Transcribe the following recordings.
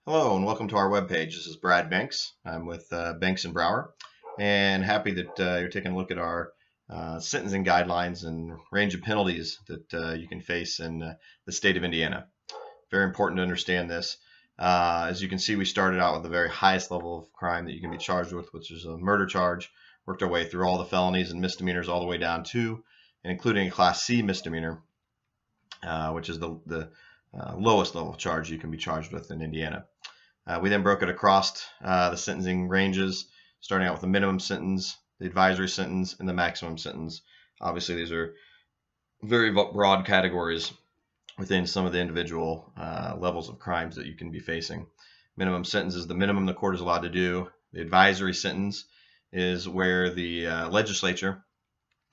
Hello and welcome to our webpage. This is Brad Banks. I'm with Banks and Brower, and happy that you're taking a look at our sentencing guidelines and range of penalties that you can face in the state of Indiana. Very important to understand this. As you can see, we started out with the very highest level of crime that you can be charged with, which is a murder charge. Worked our way through all the felonies and misdemeanors all the way down to and including a Class C misdemeanor, which is the lowest level charge you can be charged with in Indiana. We then broke it across the sentencing ranges, starting out with the minimum sentence, the advisory sentence, and the maximum sentence. Obviously, these are very broad categories within some of the individual levels of crimes that you can be facing. Minimum sentence is the minimum the court is allowed to do. The advisory sentence is where the legislature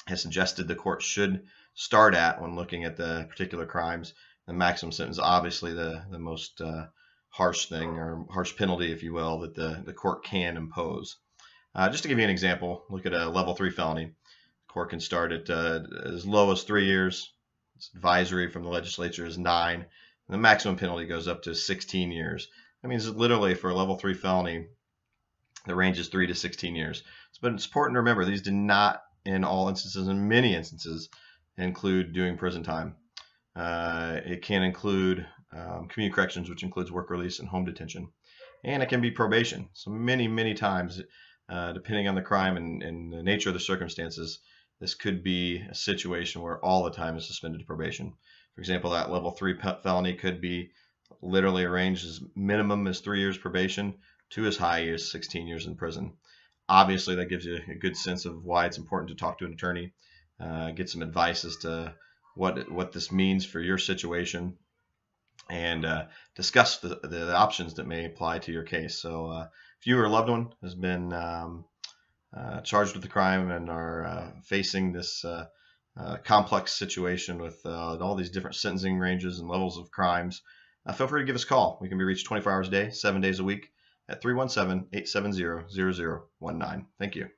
has suggested the court should start at when looking at the particular crimes. The maximum sentence, obviously, the most harsh thing or harsh penalty, if you will, that the court can impose. Just to give you an example, look at a level 3 felony. The court can start at as low as 3 years. Its advisory from the legislature is 9. And the maximum penalty goes up to 16 years. That means literally for a level 3 felony, the range is 3 to 16 years. But it's important to remember these do not, in all instances, in many instances, include doing prison time. It can include community corrections, which includes work release and home detention. And it can be probation. So many times, depending on the crime and the nature of the circumstances, this could be a situation where all the time is suspended to probation. For example, that level 3 felony could be literally arranged as minimum as 3 years probation to as high as 16 years in prison. Obviously, that gives you a good sense of why it's important to talk to an attorney, get some advice as to what this means for your situation, and discuss the options that may apply to your case. So if you or a loved one has been charged with a crime and are facing this complex situation with all these different sentencing ranges and levels of crimes, feel free to give us a call. We can be reached 24 hours a day, 7 days a week at 317-870-0019. Thank you.